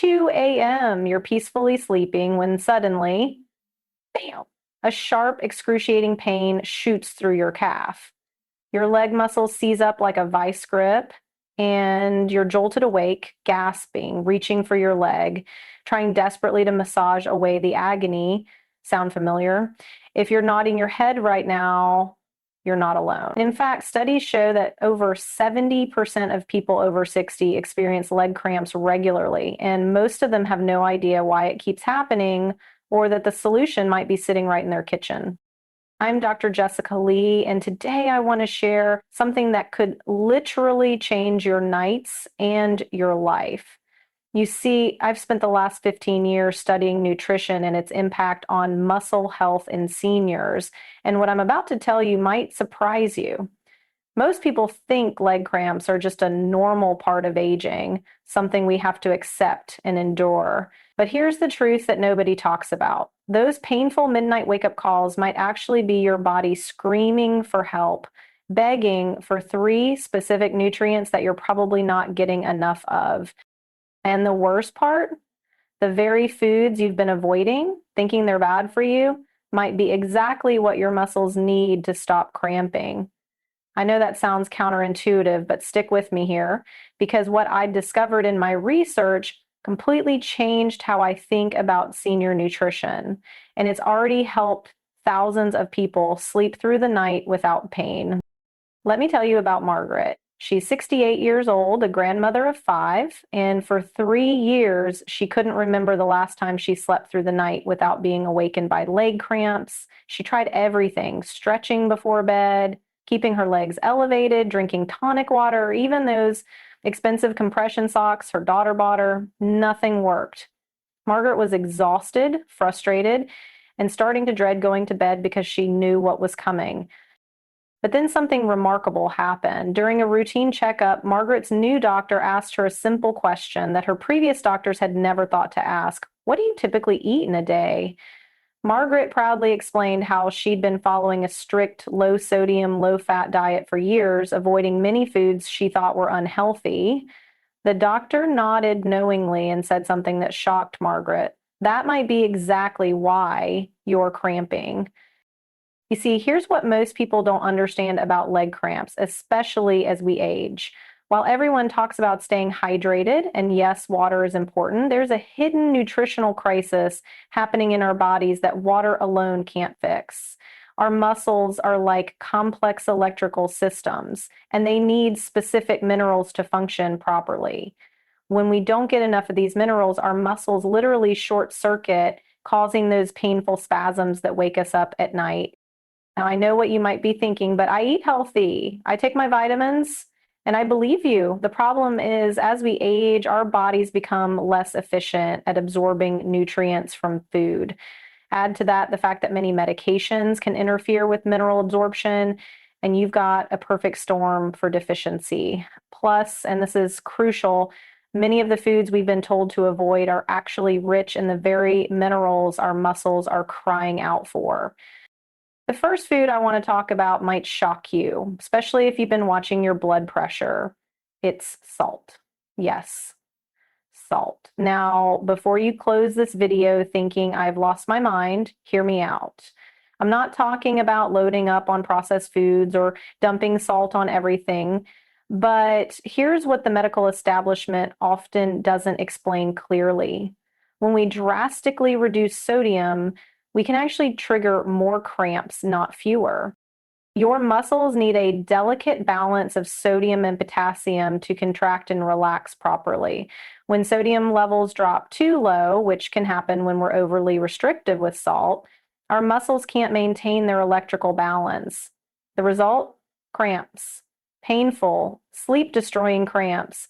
2 a.m. You're peacefully sleeping when suddenly, bam, a sharp, excruciating pain shoots through your calf. Your leg muscle seize up like a vice grip, and you're jolted awake, gasping, reaching for your leg, trying desperately to massage away the agony. Sound familiar? If you're nodding your head right now, you're not alone. In fact, studies show that over 70% of people over 60 experience leg cramps regularly, and most of them have no idea why it keeps happening or that the solution might be sitting right in their kitchen. I'm Dr. Jessica Lee, and today I want to share something that could literally change your nights and your life. You see, I've spent the last 15 years studying nutrition and its impact on muscle health in seniors, and what I'm about to tell you might surprise you. Most people think leg cramps are just a normal part of aging, something we have to accept and endure. But here's the truth that nobody talks about. Those painful midnight wake-up calls might actually be your body screaming for help, begging for 3 specific nutrients that you're probably not getting enough of. And the worst part, the very foods you've been avoiding, thinking they're bad for you, might be exactly what your muscles need to stop cramping. I know that sounds counterintuitive, but stick with me here, because what I discovered in my research completely changed how I think about senior nutrition, and it's already helped thousands of people sleep through the night without pain. Let me tell you about Margaret. She's 68 years old, a grandmother of 5, and for 3 years, she couldn't remember the last time she slept through the night without being awakened by leg cramps. She tried everything, stretching before bed, keeping her legs elevated, drinking tonic water, even those expensive compression socks her daughter bought her. Nothing worked. Margaret was exhausted, frustrated, and starting to dread going to bed because she knew what was coming. But then something remarkable happened. During a routine checkup, Margaret's new doctor asked her a simple question that her previous doctors had never thought to ask. What do you typically eat in a day? Margaret proudly explained how she'd been following a strict low-sodium, low-fat diet for years, avoiding many foods she thought were unhealthy. The doctor nodded knowingly and said something that shocked Margaret. That might be exactly why you're cramping. You see, here's what most people don't understand about leg cramps, especially as we age. While everyone talks about staying hydrated, and yes, water is important, there's a hidden nutritional crisis happening in our bodies that water alone can't fix. Our muscles are like complex electrical systems, and they need specific minerals to function properly. When we don't get enough of these minerals, our muscles literally short circuit, causing those painful spasms that wake us up at night. Now, I know what you might be thinking, but I eat healthy. I take my vitamins, and I believe you. The problem is, as we age, our bodies become less efficient at absorbing nutrients from food. Add to that the fact that many medications can interfere with mineral absorption, and you've got a perfect storm for deficiency. Plus, and this is crucial, many of the foods we've been told to avoid are actually rich in the very minerals our muscles are crying out for. The first food I want to talk about might shock you, especially if you've been watching your blood pressure. It's salt. Yes, salt. Now, before you close this video thinking I've lost my mind, hear me out. I'm not talking about loading up on processed foods or dumping salt on everything, but here's what the medical establishment often doesn't explain clearly. When we drastically reduce sodium, we can actually trigger more cramps, not fewer. Your muscles need a delicate balance of sodium and potassium to contract and relax properly. When sodium levels drop too low, which can happen when we're overly restrictive with salt, our muscles can't maintain their electrical balance. The result? Cramps. Painful, sleep-destroying cramps.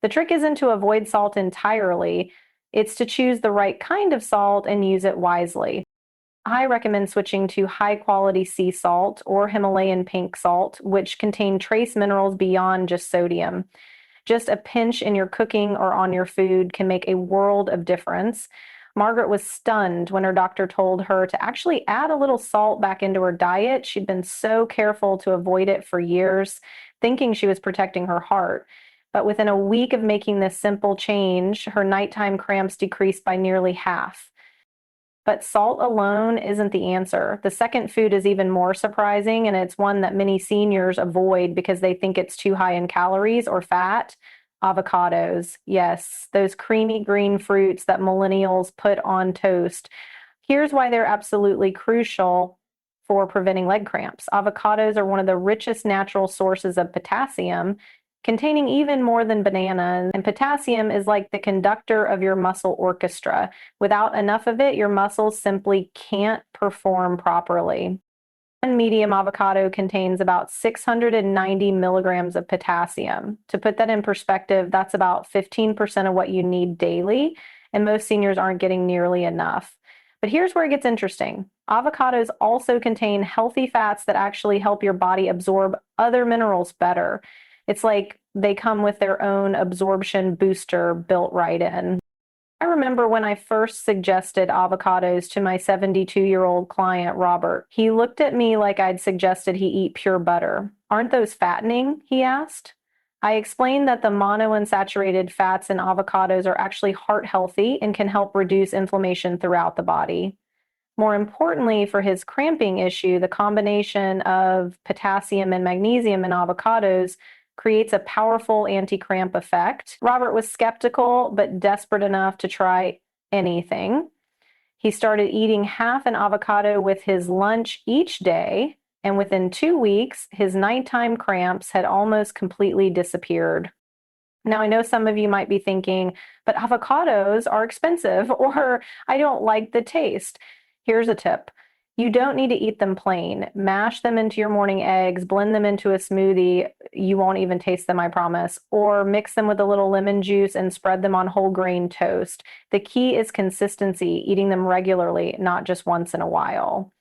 The trick isn't to avoid salt entirely, it's to choose the right kind of salt and use it wisely. I recommend switching to high-quality sea salt or Himalayan pink salt, which contain trace minerals beyond just sodium. Just a pinch in your cooking or on your food can make a world of difference. Margaret was stunned when her doctor told her to actually add a little salt back into her diet. She'd been so careful to avoid it for years, thinking she was protecting her heart. But within a week of making this simple change, her nighttime cramps decreased by nearly half. But salt alone isn't the answer. The second food is even more surprising, and it's one that many seniors avoid because they think it's too high in calories or fat. Avocados. Yes, those creamy green fruits that millennials put on toast. Here's why they're absolutely crucial for preventing leg cramps. Avocados are one of the richest natural sources of potassium, containing even more than bananas. And potassium is like the conductor of your muscle orchestra. Without enough of it, your muscles simply can't perform properly. One medium avocado contains about 690 milligrams of potassium. To put that in perspective, that's about 15% of what you need daily, and most seniors aren't getting nearly enough. But here's where it gets interesting. Avocados also contain healthy fats that actually help your body absorb other minerals better. It's like they come with their own absorption booster built right in. I remember when I first suggested avocados to my 72-year-old client, Robert. He looked at me like I'd suggested he eat pure butter. Aren't those fattening? He asked. I explained that the monounsaturated fats in avocados are actually heart healthy and can help reduce inflammation throughout the body. More importantly, for his cramping issue, the combination of potassium and magnesium in avocados creates a powerful anti-cramp effect. Robert was skeptical, but desperate enough to try anything. He started eating half an avocado with his lunch each day, and within 2 weeks, his nighttime cramps had almost completely disappeared. Now, I know some of you might be thinking, but avocados are expensive, or I don't like the taste. Here's a tip. You don't need to eat them plain. Mash them into your morning eggs, blend them into a smoothie. You won't even taste them, I promise. Or mix them with a little lemon juice and spread them on whole grain toast. The key is consistency, eating them regularly, not just once in a while.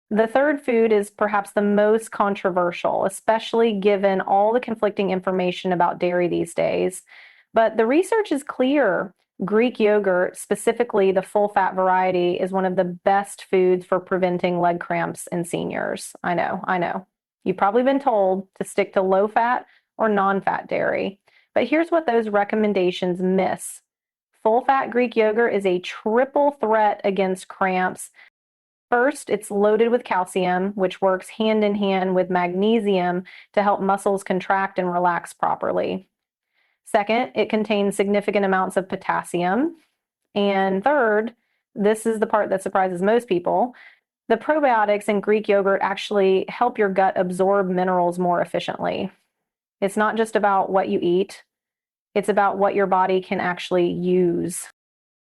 The third food is perhaps the most controversial, especially given all the conflicting information about dairy these days. But the research is clear. Greek yogurt, specifically the full fat variety, is one of the best foods for preventing leg cramps in seniors. I know. You've probably been told to stick to low fat or non fat dairy. But here's what those recommendations miss. Full fat Greek yogurt is a triple threat against cramps. First, it's loaded with calcium, which works hand in hand with magnesium to help muscles contract and relax properly. Second, it contains significant amounts of potassium. And third, this is the part that surprises most people, the probiotics in Greek yogurt actually help your gut absorb minerals more efficiently. It's not just about what you eat, it's about what your body can actually use.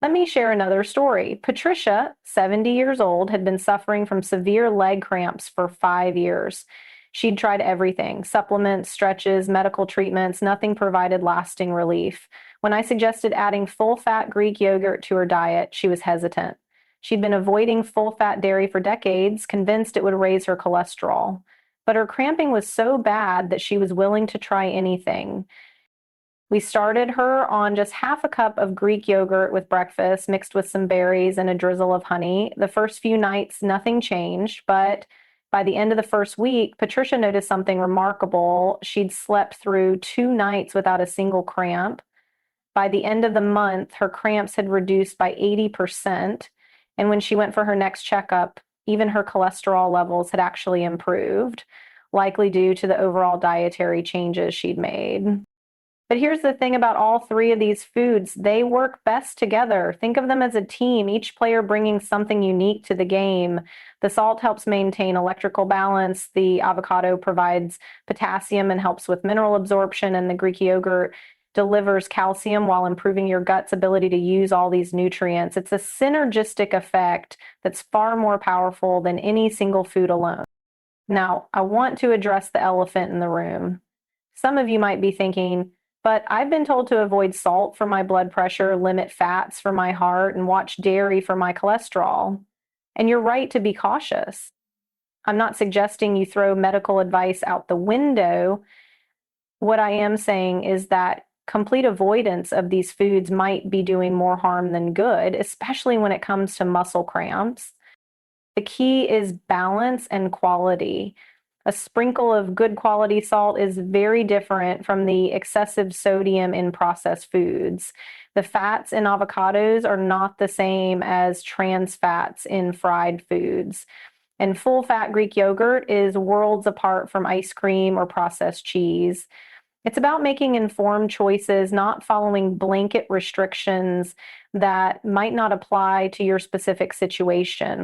Let me share another story. Patricia, 70 years old, had been suffering from severe leg cramps for 5 years. She'd tried everything, supplements, stretches, medical treatments, nothing provided lasting relief. When I suggested adding full-fat Greek yogurt to her diet, she was hesitant. She'd been avoiding full-fat dairy for decades, convinced it would raise her cholesterol. But her cramping was so bad that she was willing to try anything. We started her on just half a cup of Greek yogurt with breakfast, mixed with some berries and a drizzle of honey. The first few nights, nothing changed, but by the end of the first week, Patricia noticed something remarkable. She'd slept through 2 nights without a single cramp. By the end of the month, her cramps had reduced by 80%. And when she went for her next checkup, even her cholesterol levels had actually improved, likely due to the overall dietary changes she'd made. But here's the thing about all 3 of these foods, they work best together. Think of them as a team, each player bringing something unique to the game. The salt helps maintain electrical balance. The avocado provides potassium and helps with mineral absorption. And the Greek yogurt delivers calcium while improving your gut's ability to use all these nutrients. It's a synergistic effect that's far more powerful than any single food alone. Now, I want to address the elephant in the room. Some of you might be thinking, but I've been told to avoid salt for my blood pressure, limit fats for my heart, and watch dairy for my cholesterol. And you're right to be cautious. I'm not suggesting you throw medical advice out the window. What I am saying is that complete avoidance of these foods might be doing more harm than good, especially when it comes to muscle cramps. The key is balance and quality. A sprinkle of good quality salt is very different from the excessive sodium in processed foods. The fats in avocados are not the same as trans fats in fried foods. And full fat Greek yogurt is worlds apart from ice cream or processed cheese. It's about making informed choices, not following blanket restrictions that might not apply to your specific situation.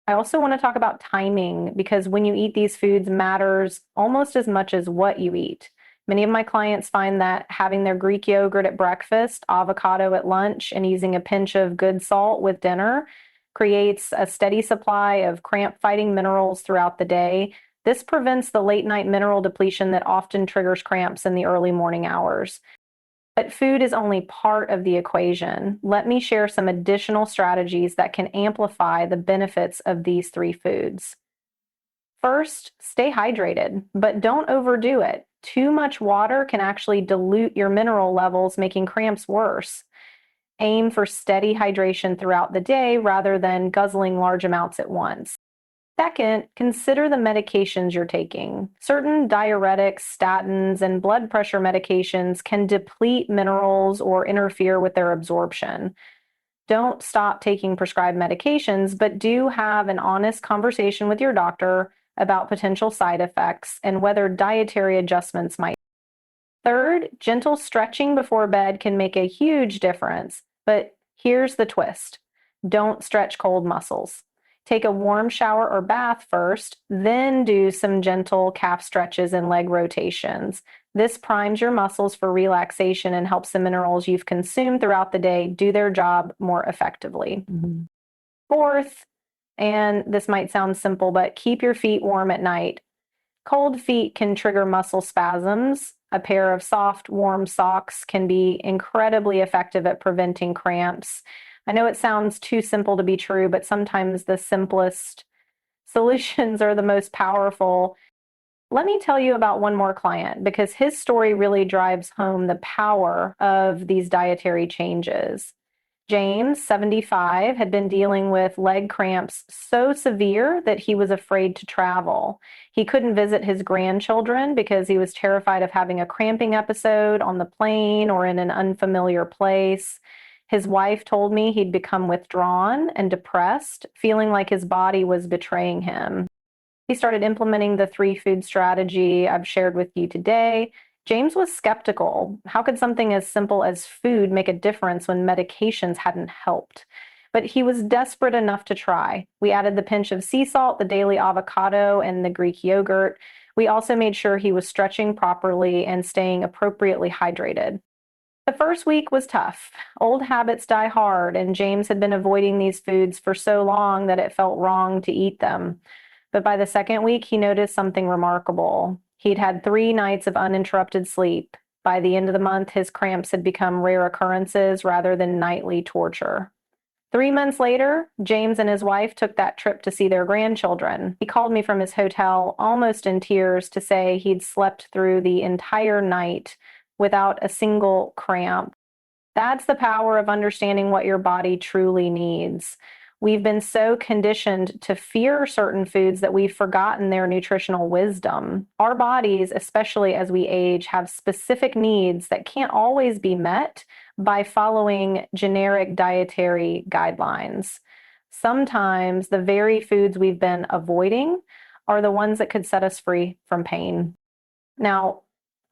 I also want to talk about timing because when you eat these foods matters almost as much as what you eat. Many of my clients find that having their Greek yogurt at breakfast, avocado at lunch, and using a pinch of good salt with dinner creates a steady supply of cramp fighting minerals throughout the day. This prevents the late night mineral depletion that often triggers cramps in the early morning hours. But food is only part of the equation. Let me share some additional strategies that can amplify the benefits of these three foods. First, stay hydrated, but don't overdo it. Too much water can actually dilute your mineral levels, making cramps worse. Aim for steady hydration throughout the day rather than guzzling large amounts at once. Second, consider the medications you're taking. Certain diuretics, statins, and blood pressure medications can deplete minerals or interfere with their absorption. Don't stop taking prescribed medications, but do have an honest conversation with your doctor about potential side effects and whether dietary adjustments might. Third, gentle stretching before bed can make a huge difference, but here's the twist. Don't stretch cold muscles. Take a warm shower or bath first, then do some gentle calf stretches and leg rotations. This primes your muscles for relaxation and helps the minerals you've consumed throughout the day do their job more effectively. Fourth, and this might sound simple, but keep your feet warm at night. Cold feet can trigger muscle spasms. A pair of soft, warm socks can be incredibly effective at preventing cramps. I know it sounds too simple to be true, but sometimes the simplest solutions are the most powerful. Let me tell you about one more client because his story really drives home the power of these dietary changes. James, 75, had been dealing with leg cramps so severe that he was afraid to travel. He couldn't visit his grandchildren because he was terrified of having a cramping episode on the plane or in an unfamiliar place. His wife told me he'd become withdrawn and depressed, feeling like his body was betraying him. He started implementing the three food strategy I've shared with you today. James was skeptical. How could something as simple as food make a difference when medications hadn't helped? But he was desperate enough to try. We added the pinch of sea salt, the daily avocado, and the Greek yogurt. We also made sure he was stretching properly and staying appropriately hydrated. The first week was tough. Old habits die hard, and James had been avoiding these foods for so long that it felt wrong to eat them. But by the second week, he noticed something remarkable. He'd had 3 nights of uninterrupted sleep. By the end of the month, his cramps had become rare occurrences rather than nightly torture. 3 months later, James and his wife took that trip to see their grandchildren. He called me from his hotel almost in tears to say he'd slept through the entire night without a single cramp. That's the power of understanding what your body truly needs. We've been so conditioned to fear certain foods that we've forgotten their nutritional wisdom. Our bodies, especially as we age, have specific needs that can't always be met by following generic dietary guidelines. Sometimes the very foods we've been avoiding are the ones that could set us free from pain. Now,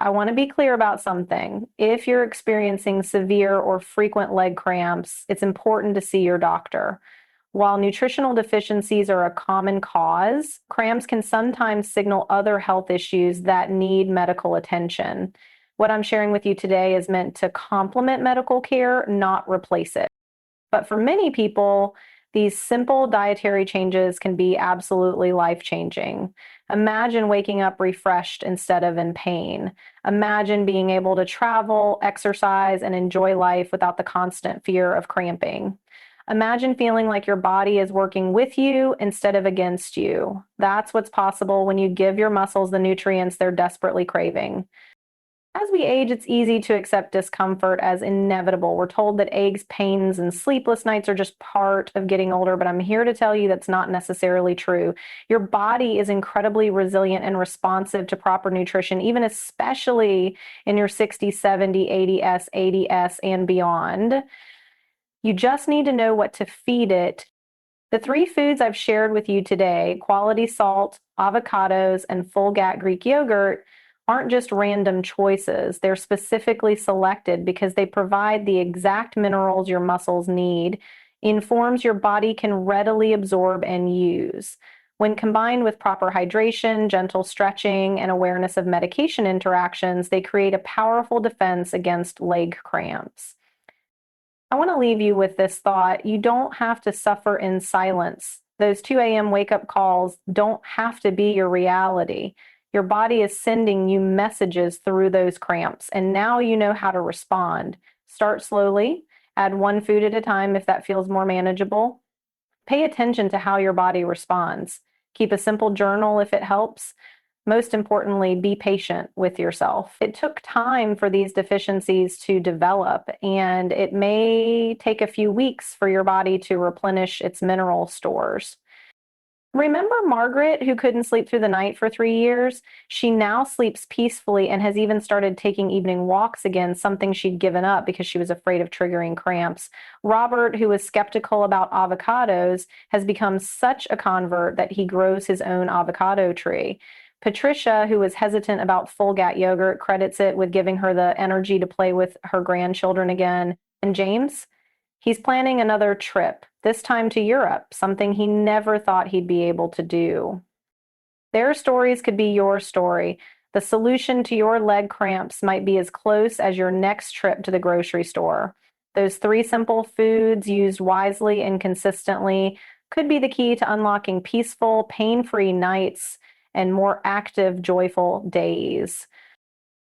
I want to be clear about something. If you're experiencing severe or frequent leg cramps, it's important to see your doctor. While nutritional deficiencies are a common cause, cramps can sometimes signal other health issues that need medical attention. What I'm sharing with you today is meant to complement medical care, not replace it. But for many people, these simple dietary changes can be absolutely life-changing. Imagine waking up refreshed instead of in pain. Imagine being able to travel, exercise, and enjoy life without the constant fear of cramping. Imagine feeling like your body is working with you instead of against you. That's what's possible when you give your muscles the nutrients they're desperately craving. As we age, it's easy to accept discomfort as inevitable. We're told that aches, pains, and sleepless nights are just part of getting older, but I'm here to tell you that's not necessarily true. Your body is incredibly resilient and responsive to proper nutrition, even especially in your 60, 70, 80s, 80s, and beyond. You just need to know what to feed it. The three foods I've shared with you today, quality salt, avocados, and full GAT Greek yogurt, aren't just random choices. They're specifically selected because they provide the exact minerals your muscles need, in forms your body can readily absorb and use. When combined with proper hydration, gentle stretching, and awareness of medication interactions, they create a powerful defense against leg cramps. I want to leave you with this thought. You don't have to suffer in silence. Those 2 a.m. wake up calls don't have to be your reality. Your body is sending you messages through those cramps, and now you know how to respond. Start slowly, add one food at a time if that feels more manageable. Pay attention to how your body responds. Keep a simple journal if it helps. Most importantly, be patient with yourself. It took time for these deficiencies to develop, and it may take a few weeks for your body to replenish its mineral stores. Remember Margaret, who couldn't sleep through the night for 3 years? She now sleeps peacefully and has even started taking evening walks again, something she'd given up because she was afraid of triggering cramps. Robert, who was skeptical about avocados, has become such a convert that he grows his own avocado tree. Patricia, who was hesitant about full GAT yogurt, credits it with giving her the energy to play with her grandchildren again. And James, he's planning another trip, this time to Europe, something he never thought he'd be able to do. Their stories could be your story. The solution to your leg cramps might be as close as your next trip to the grocery store. Those three simple foods used wisely and consistently could be the key to unlocking peaceful, pain-free nights and more active, joyful days.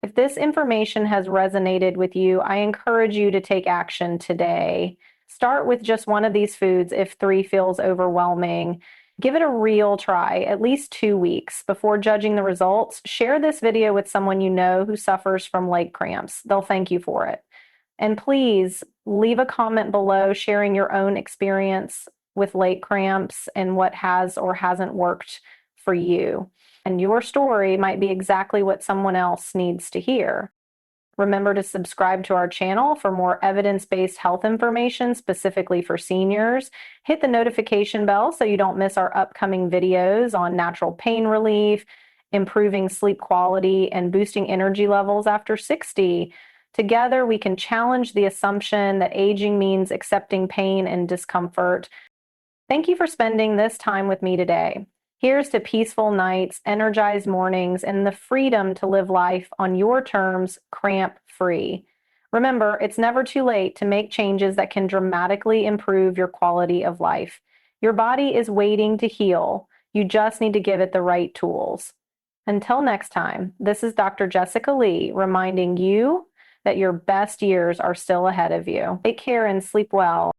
If this information has resonated with you, I encourage you to take action today. Start with just one of these foods if 3 feels overwhelming. Give it a real try, at least 2 weeks, before judging the results. Share this video with someone you know who suffers from leg cramps. They'll thank you for it. And please leave a comment below sharing your own experience with leg cramps and what has or hasn't worked for you. And your story might be exactly what someone else needs to hear. Remember to subscribe to our channel for more evidence-based health information specifically for seniors. Hit the notification bell so you don't miss our upcoming videos on natural pain relief, improving sleep quality, and boosting energy levels after 60. Together, we can challenge the assumption that aging means accepting pain and discomfort. Thank you for spending this time with me today. Here's to peaceful nights, energized mornings, and the freedom to live life on your terms, cramp-free. Remember, it's never too late to make changes that can dramatically improve your quality of life. Your body is waiting to heal. You just need to give it the right tools. Until next time, this is Dr. Jessica Lee reminding you that your best years are still ahead of you. Take care and sleep well.